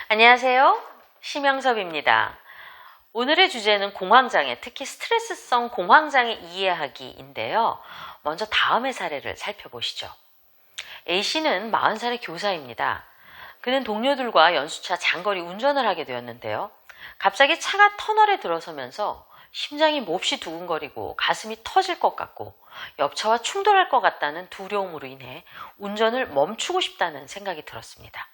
안녕하세요. 심영섭입니다. 오늘의 주제는 공황장애, 특히 스트레스성 공황장애 이해하기인데요. 먼저 다음의 사례를 살펴보시죠. A씨는 40살의 교사입니다. 그는 동료들과 연수차 장거리 운전을 하게 되었는데요. 갑자기 차가 터널에 들어서면서 심장이 몹시 두근거리고 가슴이 터질 것 같고 옆차와 충돌할 것 같다는 두려움으로 인해 운전을 멈추고 싶다는 생각이 들었습니다.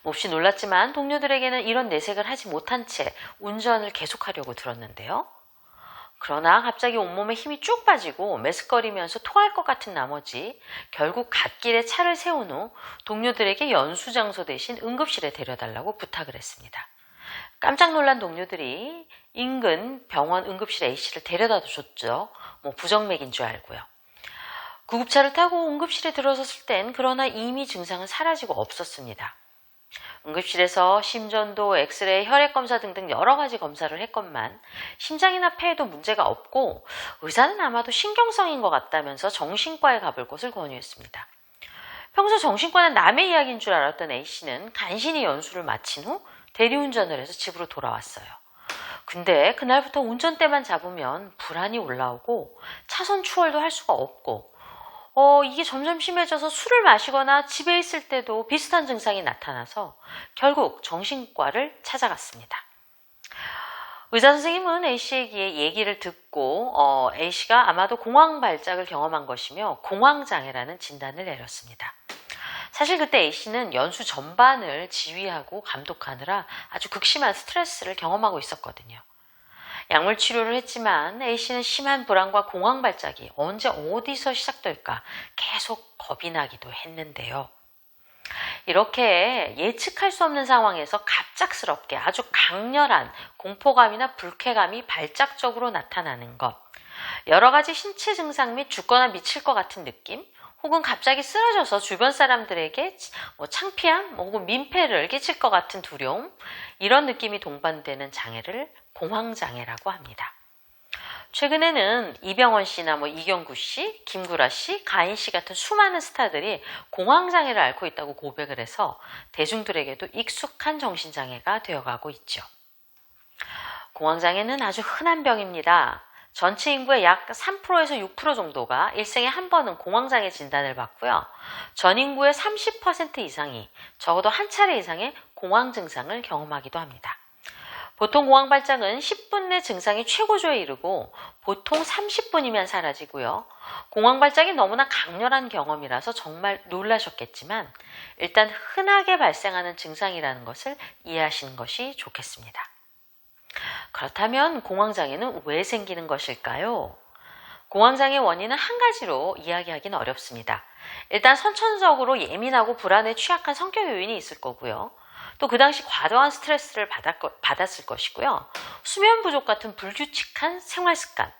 몹시 놀랐지만 동료들에게는 이런 내색을 하지 못한 채 운전을 계속하려고 들었는데요. 그러나 갑자기 온몸에 힘이 쭉 빠지고 메스꺼리면서 토할 것 같은 나머지 결국 갓길에 차를 세운 후 동료들에게 연수장소 대신 응급실에 데려달라고 부탁을 했습니다. 깜짝 놀란 동료들이 인근 병원 응급실에 A씨를 데려다 줬죠. 부정맥인 줄 알고요. 구급차를 타고 응급실에 들어섰을 땐 그러나 이미 증상은 사라지고 없었습니다. 응급실에서 심전도, 엑스레이, 혈액검사 등등 여러 가지 검사를 했건만 심장이나 폐에도 문제가 없고 의사는 아마도 신경성인 것 같다면서 정신과에 가볼 것을 권유했습니다. 평소 정신과는 남의 이야기인 줄 알았던 A씨는 간신히 연수를 마친 후 대리운전을 해서 집으로 돌아왔어요. 근데 그날부터 운전대만 잡으면 불안이 올라오고 차선 추월도 할 수가 없고 이게 점점 심해져서 술을 마시거나 집에 있을 때도 비슷한 증상이 나타나서 결국 정신과를 찾아갔습니다. 의사 선생님은 A씨에게 얘기를 듣고 A씨가 아마도 공황발작을 경험한 것이며 공황장애라는 진단을 내렸습니다. 사실 그때 A씨는 연수 전반을 지휘하고 감독하느라 아주 극심한 스트레스를 경험하고 있었거든요. 약물 치료를 했지만 A씨는 심한 불안과 공황발작이 언제 어디서 시작될까 계속 겁이 나기도 했는데요. 이렇게 예측할 수 없는 상황에서 갑작스럽게 아주 강렬한 공포감이나 불쾌감이 발작적으로 나타나는 것, 여러 가지 신체 증상 및 죽거나 미칠 것 같은 느낌, 혹은 갑자기 쓰러져서 주변 사람들에게 창피함 혹은 민폐를 끼칠 것 같은 두려움, 이런 느낌이 동반되는 장애를 공황장애라고 합니다. 최근에는 이병헌 씨나 이경구 씨, 김구라 씨, 가인 씨 같은 수많은 스타들이 공황장애를 앓고 있다고 고백을 해서 대중들에게도 익숙한 정신장애가 되어가고 있죠. 공황장애는 아주 흔한 병입니다. 전체 인구의 약 3%에서 6% 정도가 일생에 한 번은 공황장애 진단을 받고요. 전 인구의 30% 이상이 적어도 한 차례 이상의 공황 증상을 경험하기도 합니다. 보통 공황발작은 10분 내 증상이 최고조에 이르고 보통 30분이면 사라지고요. 공황발작이 너무나 강렬한 경험이라서 정말 놀라셨겠지만 일단 흔하게 발생하는 증상이라는 것을 이해하시는 것이 좋겠습니다. 그렇다면 공황장애는 왜 생기는 것일까요? 공황장애 원인은 한 가지로 이야기하기는 어렵습니다. 일단 선천적으로 예민하고 불안에 취약한 성격 요인이 있을 거고요. 또 그 당시 과도한 스트레스를 받았을 것이고요. 수면 부족 같은 불규칙한 생활 습관,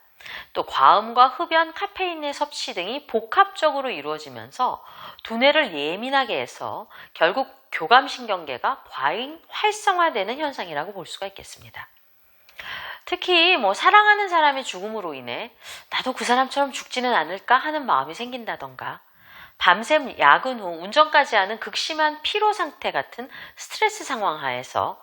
또 과음과 흡연, 카페인의 섭취 등이 복합적으로 이루어지면서 두뇌를 예민하게 해서 결국 교감신경계가 과잉 활성화되는 현상이라고 볼 수가 있겠습니다. 특히 사랑하는 사람의 죽음으로 인해 나도 그 사람처럼 죽지는 않을까 하는 마음이 생긴다던가 밤샘 야근 후 운전까지 하는 극심한 피로 상태 같은 스트레스 상황 하에서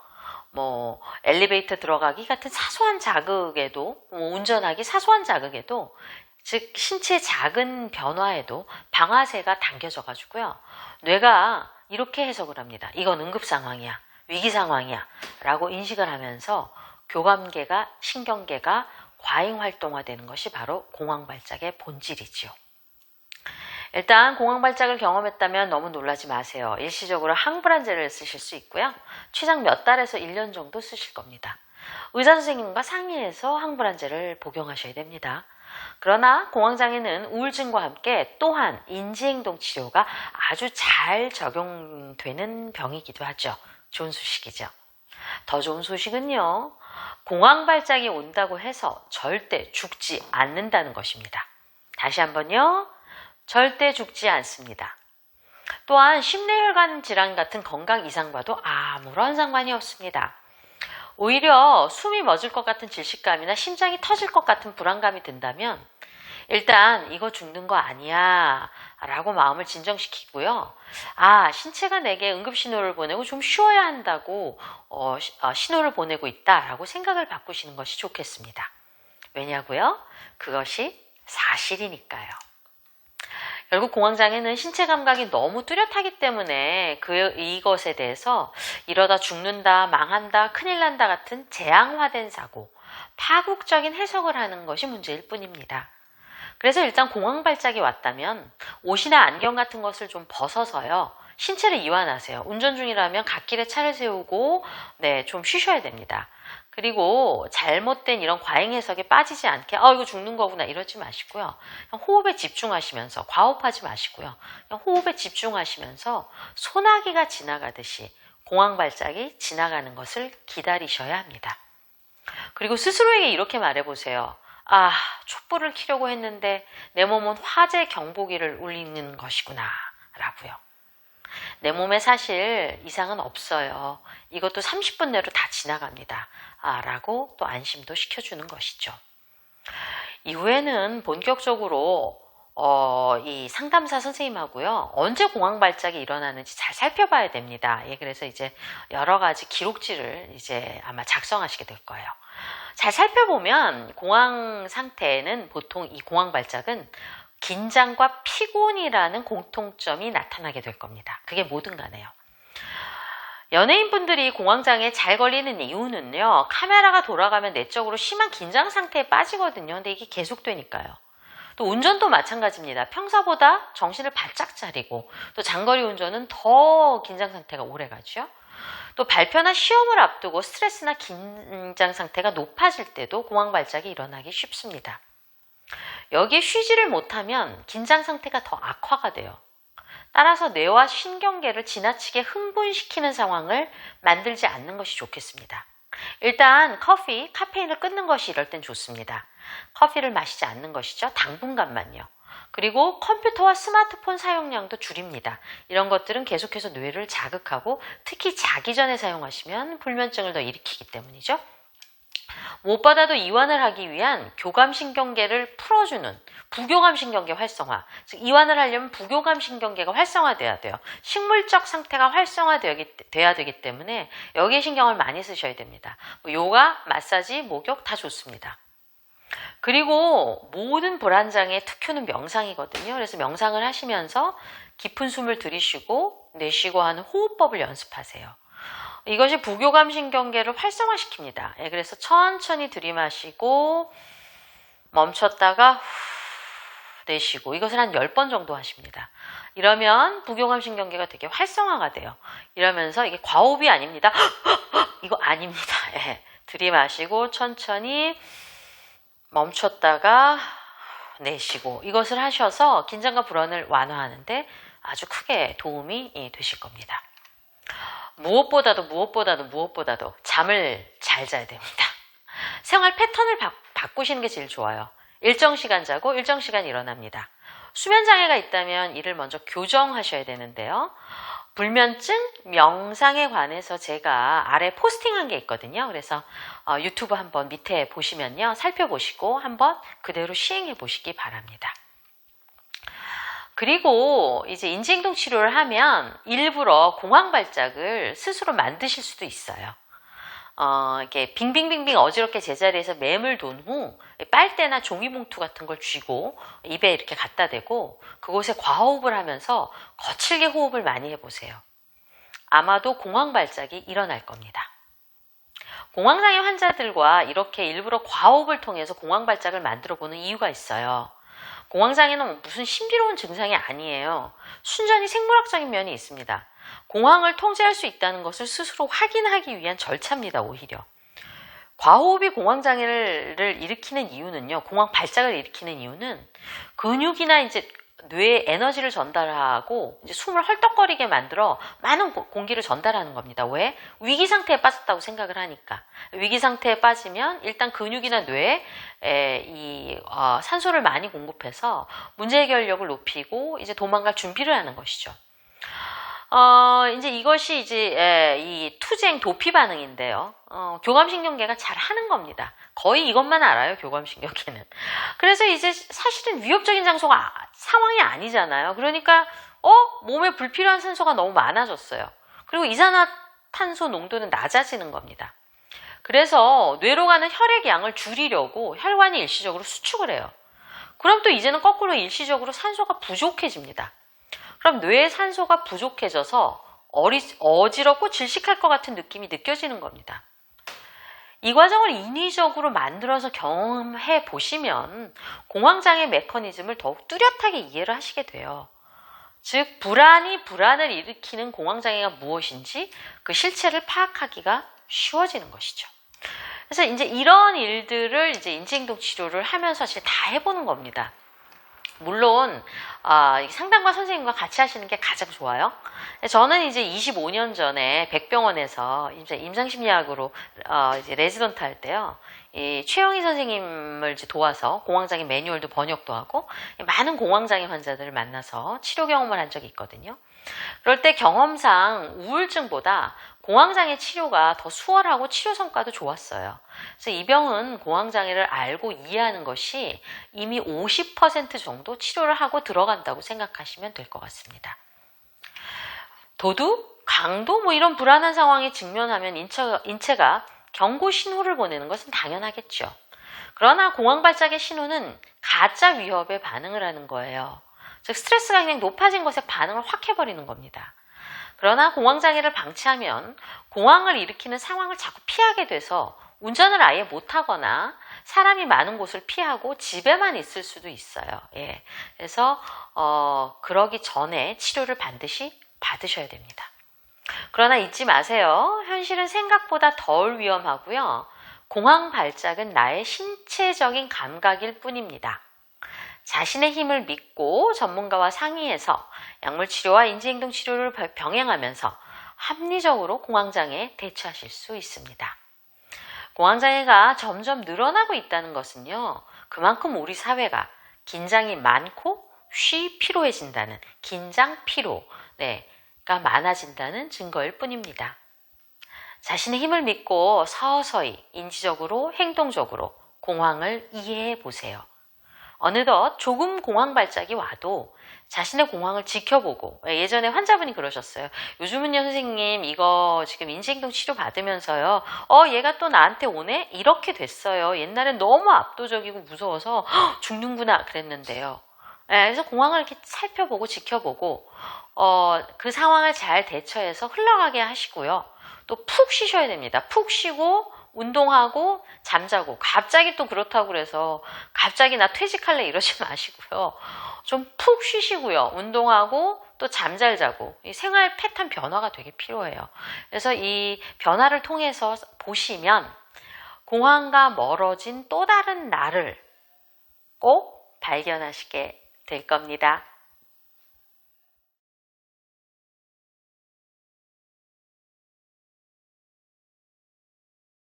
엘리베이터 들어가기 같은 사소한 자극에도 운전하기 사소한 자극에도 즉 신체 작은 변화에도 방아쇠가 당겨져 가지고요. 뇌가 이렇게 해석을 합니다. 이건 응급 상황이야. 위기 상황이야. 라고 인식을 하면서 교감계가 신경계가 과잉 활동화되는 것이 바로 공황발작의 본질이지요. 일단 공황발작을 경험했다면 너무 놀라지 마세요. 일시적으로 항불안제를 쓰실 수 있고요. 최장 몇 달에서 1년 정도 쓰실 겁니다. 의사 선생님과 상의해서 항불안제를 복용하셔야 됩니다. 그러나 공황장애는 우울증과 함께 또한 인지행동 치료가 아주 잘 적용되는 병이기도 하죠. 좋은 소식이죠. 더 좋은 소식은요. 공황발작이 온다고 해서 절대 죽지 않는다는 것입니다. 다시 한번요. 절대 죽지 않습니다. 또한 심뇌혈관 질환 같은 건강 이상과도 아무런 상관이 없습니다. 오히려 숨이 멎을 것 같은 질식감이나 심장이 터질 것 같은 불안감이 든다면 일단 이거 죽는 거 아니야 라고 마음을 진정시키고요. 신체가 내게 응급신호를 보내고 좀 쉬어야 한다고 신호를 보내고 있다라고 생각을 바꾸시는 것이 좋겠습니다. 왜냐고요? 그것이 사실이니까요. 결국 공황장애는 신체 감각이 너무 뚜렷하기 때문에 이것에 대해서 이러다 죽는다, 망한다, 큰일 난다 같은 재앙화된 사고, 파국적인 해석을 하는 것이 문제일 뿐입니다. 그래서 일단 공황발작이 왔다면 옷이나 안경 같은 것을 좀 벗어서요. 신체를 이완하세요. 운전 중이라면 갓길에 차를 세우고 좀 쉬셔야 됩니다. 그리고 잘못된 이런 과잉 해석에 빠지지 않게 이거 죽는 거구나 이러지 마시고요. 그냥 호흡에 집중하시면서 과호흡하지 마시고요. 그냥 호흡에 집중하시면서 소나기가 지나가듯이 공황발작이 지나가는 것을 기다리셔야 합니다. 그리고 스스로에게 이렇게 말해보세요. 촛불을 켜려고 했는데 내 몸은 화재 경보기를 울리는 것이구나 라고요. 내 몸에 사실 이상은 없어요. 이것도 30분 내로 다 지나갑니다. 라고 또 안심도 시켜주는 것이죠. 이후에는 본격적으로 이 상담사 선생님하고요. 언제 공황발작이 일어나는지 잘 살펴봐야 됩니다. 그래서 이제 여러 가지 기록지를 이제 아마 작성하시게 될 거예요. 잘 살펴보면 공황 상태에는 보통 이 공황발작은 긴장과 피곤이라는 공통점이 나타나게 될 겁니다. 그게 뭐든 간에요. 연예인분들이 공황장애에 잘 걸리는 이유는요. 카메라가 돌아가면 내적으로 심한 긴장 상태에 빠지거든요. 근데 이게 계속되니까요. 또 운전도 마찬가지입니다. 평소보다 정신을 바짝 차리고 또 장거리 운전은 더 긴장 상태가 오래 가죠. 또 발표나 시험을 앞두고 스트레스나 긴장 상태가 높아질 때도 공황발작이 일어나기 쉽습니다. 여기에 쉬지를 못하면 긴장 상태가 더 악화가 돼요. 따라서 뇌와 신경계를 지나치게 흥분시키는 상황을 만들지 않는 것이 좋겠습니다. 일단 카페인을 끊는 것이 이럴 땐 좋습니다. 커피를 마시지 않는 것이죠. 당분간만요. 그리고 컴퓨터와 스마트폰 사용량도 줄입니다. 이런 것들은 계속해서 뇌를 자극하고 특히 자기 전에 사용하시면 불면증을 더 일으키기 때문이죠. 무엇보다도 이완을 하기 위한 교감신경계를 풀어주는 부교감신경계 활성화. 즉 이완을 하려면 부교감신경계가 활성화돼야 돼요. 식물적 상태가 활성화돼야 되기 때문에 여기에 신경을 많이 쓰셔야 됩니다. 요가, 마사지, 목욕 다 좋습니다. 그리고 모든 불안장애의 특효는 명상이거든요. 그래서 명상을 하시면서 깊은 숨을 들이쉬고 내쉬고 하는 호흡법을 연습하세요. 이것이 부교감신경계를 활성화시킵니다. 그래서 천천히 들이마시고 멈췄다가 내쉬고 이것을 한 10번 정도 하십니다. 이러면 부교감신경계가 되게 활성화가 돼요. 이러면서 이게 과호흡이 아닙니다. 이거 아닙니다. 들이마시고 천천히 멈췄다가 내쉬고 이것을 하셔서 긴장과 불안을 완화하는데 아주 크게 도움이 되실 겁니다. 무엇보다도 잠을 잘 자야 됩니다. 생활 패턴을 바꾸시는 게 제일 좋아요. 일정 시간 자고 일정 시간 일어납니다. 수면 장애가 있다면 이를 먼저 교정하셔야 되는데요. 불면증, 명상에 관해서 제가 아래 포스팅한 게 있거든요. 그래서 유튜브 한번 밑에 보시면요. 살펴보시고 한번 그대로 시행해 보시기 바랍니다. 그리고 이제 인지행동 치료를 하면 일부러 공황발작을 스스로 만드실 수도 있어요. 이렇게 빙빙빙빙 어지럽게 제자리에서 맴을 돈 후 빨대나 종이봉투 같은 걸 쥐고 입에 이렇게 갖다 대고 그곳에 과호흡을 하면서 거칠게 호흡을 많이 해보세요. 아마도 공황발작이 일어날 겁니다. 공황장애 환자들과 이렇게 일부러 과호흡을 통해서 공황발작을 만들어 보는 이유가 있어요. 공황장애는 무슨 신비로운 증상이 아니에요. 순전히 생물학적인 면이 있습니다. 공황을 통제할 수 있다는 것을 스스로 확인하기 위한 절차입니다. 오히려 과호흡이 공황장애를 일으키는 이유는요. 공황 발작을 일으키는 이유는 근육이나 이제 뇌에 에너지를 전달하고 이제 숨을 헐떡거리게 만들어 많은 공기를 전달하는 겁니다. 왜? 위기 상태에 빠졌다고 생각을 하니까. 위기 상태에 빠지면 일단 근육이나 뇌에 산소를 많이 공급해서 문제 해결력을 높이고 이제 도망갈 준비를 하는 것이죠. 이제 이것이 이제 이 투쟁 도피 반응인데요. 교감신경계가 잘 하는 겁니다. 거의 이것만 알아요, 교감신경계는. 그래서 이제 사실은 위협적인 상황이 아니잖아요. 그러니까 몸에 불필요한 산소가 너무 많아졌어요. 그리고 이산화탄소 농도는 낮아지는 겁니다. 그래서 뇌로 가는 혈액 양을 줄이려고 혈관이 일시적으로 수축을 해요. 그럼 또 이제는 거꾸로 일시적으로 산소가 부족해집니다. 그럼 뇌에 산소가 부족해져서 어지럽고 질식할 것 같은 느낌이 느껴지는 겁니다. 이 과정을 인위적으로 만들어서 경험해 보시면 공황장애 메커니즘을 더욱 뚜렷하게 이해를 하시게 돼요. 즉, 불안을 일으키는 공황장애가 무엇인지 그 실체를 파악하기가 쉬워지는 것이죠. 그래서 이제 이런 일들을 이제 인지행동 치료를 하면서 사실 다 해보는 겁니다. 물론 상담가 선생님과 같이 하시는 게 가장 좋아요. 저는 이제 25년 전에 백병원에서 이제 임상심리학으로 이제 레지던트 할 때요. 이 최영희 선생님을 이제 도와서 공황장애 매뉴얼도 번역도 하고 많은 공황장애 환자들을 만나서 치료 경험을 한 적이 있거든요. 그럴 때 경험상 우울증보다 공황장애 치료가 더 수월하고 치료 성과도 좋았어요. 그래서 이 병은 공황장애를 알고 이해하는 것이 이미 50% 정도 치료를 하고 들어간다고 생각하시면 될 것 같습니다. 도둑, 강도 뭐 이런 불안한 상황에 직면하면 인체가 경고 신호를 보내는 것은 당연하겠죠. 그러나 공황 발작의 신호는 가짜 위협에 반응을 하는 거예요. 즉 스트레스가 그냥 높아진 것에 반응을 확 해버리는 겁니다. 그러나 공황장애를 방치하면 공황을 일으키는 상황을 자꾸 피하게 돼서 운전을 아예 못하거나 사람이 많은 곳을 피하고 집에만 있을 수도 있어요. 예. 그래서 그러기 전에 치료를 반드시 받으셔야 됩니다. 그러나 잊지 마세요. 현실은 생각보다 덜 위험하고요. 공황 발작은 나의 신체적인 감각일 뿐입니다. 자신의 힘을 믿고 전문가와 상의해서 약물치료와 인지행동치료를 병행하면서 합리적으로 공황장애에 대처하실 수 있습니다. 공황장애가 점점 늘어나고 있다는 것은요. 그만큼 우리 사회가 긴장이 많고 피로해진다는 긴장피로가 많아진다는 증거일 뿐입니다. 자신의 힘을 믿고 서서히 인지적으로 행동적으로 공황을 이해해 보세요. 어느덧 조금 공황 발작이 와도 자신의 공황을 지켜보고 예전에 환자분이 그러셨어요. 요즘은요 선생님 이거 지금 인지행동 치료 받으면서요 얘가 또 나한테 오네? 이렇게 됐어요. 옛날엔 너무 압도적이고 무서워서 죽는구나 그랬는데요. 그래서 공황을 이렇게 살펴보고 지켜보고 그 상황을 잘 대처해서 흘러가게 하시고요. 또 푹 쉬셔야 됩니다. 푹 쉬고 운동하고 잠자고 갑자기 또 그렇다고 그래서 갑자기 나 퇴직할래 이러지 마시고요. 좀 푹 쉬시고요. 운동하고 또 잠 잘 자고 이 생활 패턴 변화가 되게 필요해요. 그래서 이 변화를 통해서 보시면 공황과 멀어진 또 다른 나를 꼭 발견하시게 될 겁니다.